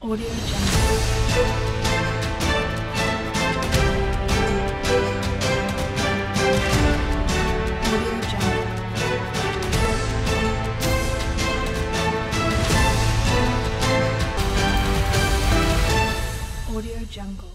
Audio Jungle. Audio Jungle. Audio Jungle.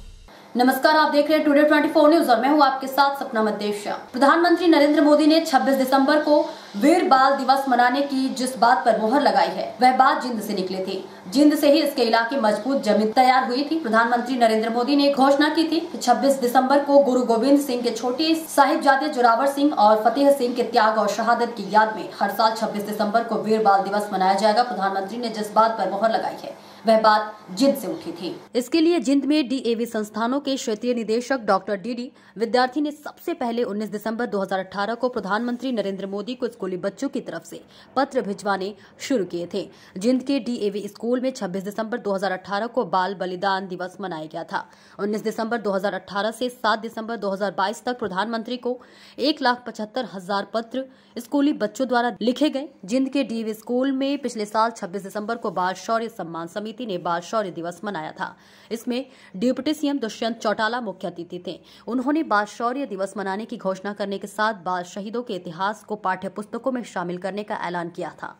नमस्कार, आप देख रहे हैं टुडे 24 न्यूज और मैं हूं आपके साथ सपना मदेशिया। प्रधानमंत्री नरेंद्र मोदी ने 26 दिसंबर को वीर बाल दिवस मनाने की जिस बात पर मोहर लगाई है वह बात जिंद से निकली थी। जिंद से ही इसके इलाके मजबूत जमीन तैयार हुई थी। प्रधानमंत्री नरेंद्र मोदी ने घोषणा की थी कि 26 दिसंबर को गुरु गोविंद सिंह के छोटे साहिबजादे जोरावर सिंह और फतेह सिंह के त्याग और शहादत की याद में हर साल 26 दिसंबर को वीर बाल दिवस मनाया जाएगा। प्रधानमंत्री ने जिस बात पर मोहर लगाई है वह बात जिंद से उठी थी। इसके लिए जिंद में डीएवी संस्थानों के क्षेत्रीय निदेशक डॉक्टर डीडी विद्यार्थी ने सबसे पहले 19 दिसंबर 2018 को प्रधानमंत्री नरेंद्र मोदी को स्कूली बच्चों की तरफ से पत्र भिजवाने शुरू किए थे। जिंद के डीएवी स्कूल में 26 दिसंबर 2018 को बाल बलिदान दिवस मनाया गया था। 19 दिसंबर 2018 से 7 दिसंबर 2022 तक प्रधानमंत्री को 1,75,000 पत्र स्कूली बच्चों द्वारा लिखे गए। जिंद के डीएवी स्कूल में पिछले साल 26 दिसंबर को बाल शौर्य सम्मान समिति ने बाल शौर्य दिवस मनाया था। इसमें डिप्टी सीएम दुष्यंत चौटाला मुख्य अतिथि थे। उन्होंने बाल शौर्य दिवस मनाने की घोषणा करने के साथ बाल शहीदों के इतिहास को पाठ्य पुस्तकों में शामिल करने का ऐलान किया था।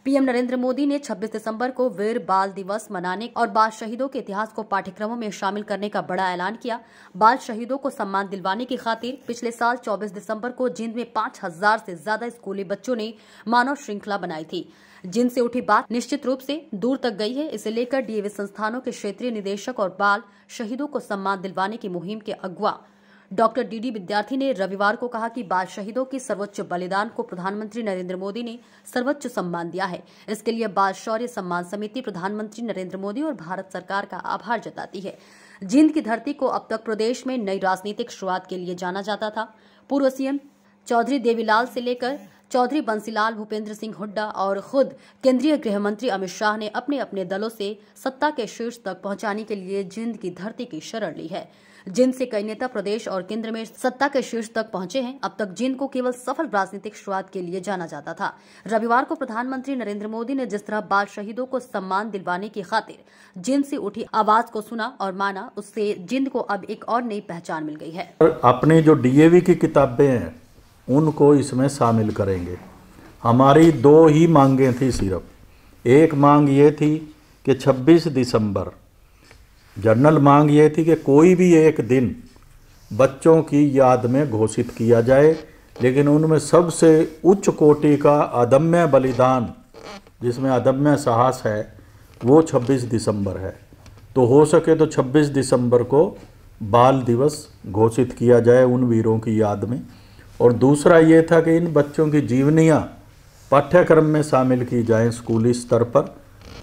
पीएम नरेंद्र मोदी ने 26 दिसंबर को वीर बाल दिवस मनाने और बाल शहीदों के इतिहास को पाठ्यक्रमों में शामिल करने का बड़ा ऐलान किया। बाल शहीदों को सम्मान दिलवाने की खातिर पिछले साल 24 दिसंबर को जिंद में 5,000 से ज्यादा स्कूली बच्चों ने मानव श्रृंखला बनाई थी। जिनसे से उठी बात निश्चित रूप से दूर तक गई है। इसे लेकर डीएवी संस्थानों के क्षेत्रीय निदेशक और बाल शहीदों को सम्मान दिलवाने की मुहिम के अगुवा डॉक्टर डीडी विद्यार्थी ने रविवार को कहा कि बाल शहीदों की सर्वोच्च बलिदान को प्रधानमंत्री नरेंद्र मोदी ने सर्वोच्च सम्मान दिया है। इसके लिए बाल शौर्य सम्मान समिति प्रधानमंत्री नरेंद्र मोदी और भारत सरकार का आभार जताती है। जिंद की धरती को अब तक प्रदेश में नई राजनीतिक शुरुआत के लिए जाना जाता था। पूर्व सीएम चौधरी देवीलाल से लेकर चौधरी बंसीलाल, भूपेंद्र सिंह हुड्डा और खुद केंद्रीय गृह मंत्री अमित शाह ने अपने अपने दलों से सत्ता के शीर्ष तक पहुंचाने के लिए जिंद की धरती की शरण ली है। जिंद से कई नेता प्रदेश और केंद्र में सत्ता के शीर्ष तक पहुंचे हैं। अब तक जिंद को केवल सफल राजनीतिक शुरुआत के लिए जाना जाता था। रविवार को प्रधानमंत्री नरेंद्र मोदी ने जिस तरह बाल शहीदों को सम्मान दिलवाने की खातिर जिंद से उठी आवाज को सुना और माना, उससे जिंद को अब एक और नई पहचान मिल गई है। अपनी जो डीएवी की किताबें हैं उनको इसमें शामिल करेंगे। हमारी 2 ही मांगें थी सिर्फ। एक मांग ये थी कि 26 दिसंबर, जनरल मांग ये थी कि कोई भी एक दिन बच्चों की याद में घोषित किया जाए, लेकिन उनमें सबसे उच्च कोटि का अदम्य बलिदान, जिसमें अदम्य साहस है, वो 26 दिसंबर है। तो हो सके तो 26 दिसंबर को बाल दिवस घोषित किया जाए उन वीरों की याद में। और दूसरा ये था कि इन बच्चों की जीवनियाँ पाठ्यक्रम में शामिल की जाएं स्कूली स्तर पर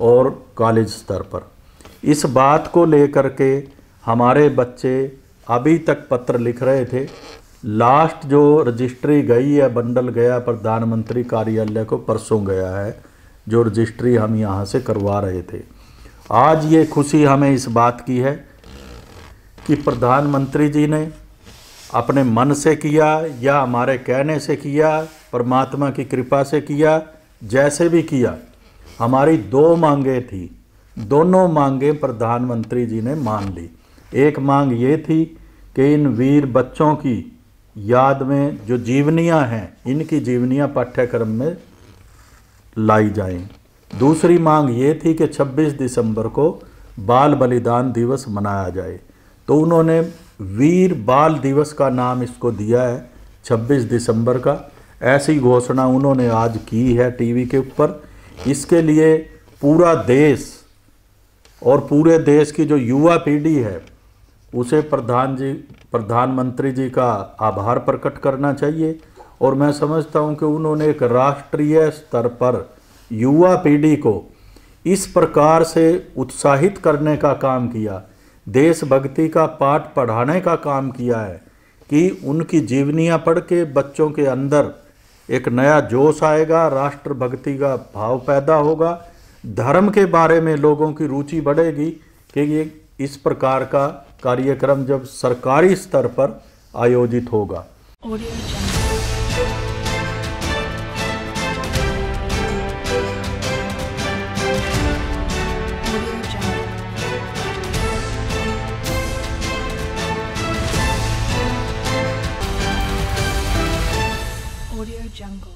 और कॉलेज स्तर पर। इस बात को लेकर के हमारे बच्चे अभी तक पत्र लिख रहे थे। लास्ट जो रजिस्ट्री गई है, बंडल गया प्रधानमंत्री कार्यालय को, परसों गया है, जो रजिस्ट्री हम यहाँ से करवा रहे थे। आज ये खुशी हमें इस बात की है कि प्रधानमंत्री जी ने अपने मन से किया या हमारे कहने से किया, परमात्मा की कृपा से किया, जैसे भी किया, हमारी 2 मांगें थी। दोनों मांगें प्रधानमंत्री जी ने मान ली। एक मांग ये थी कि इन वीर बच्चों की याद में जो जीवनियाँ हैं, इनकी जीवनियाँ पाठ्यक्रम में लाई जाएं। दूसरी मांग ये थी कि 26 दिसंबर को बाल बलिदान दिवस मनाया जाए। तो उन्होंने वीर बाल दिवस का नाम इसको दिया है 26 दिसंबर का। ऐसी घोषणा उन्होंने आज की है टीवी के ऊपर। इसके लिए पूरा देश और पूरे देश की जो युवा पीढ़ी है उसे प्रधानमंत्री जी का आभार प्रकट करना चाहिए। और मैं समझता हूं कि उन्होंने एक राष्ट्रीय स्तर पर युवा पीढ़ी को इस प्रकार से उत्साहित करने का काम किया, देशभक्ति का पाठ पढ़ाने का काम किया है कि उनकी जीवनियाँ पढ़ के बच्चों के अंदर एक नया जोश आएगा, राष्ट्रभक्ति का भाव पैदा होगा, धर्म के बारे में लोगों की रुचि बढ़ेगी कि ये इस प्रकार का कार्यक्रम जब सरकारी स्तर पर आयोजित होगा। jungle.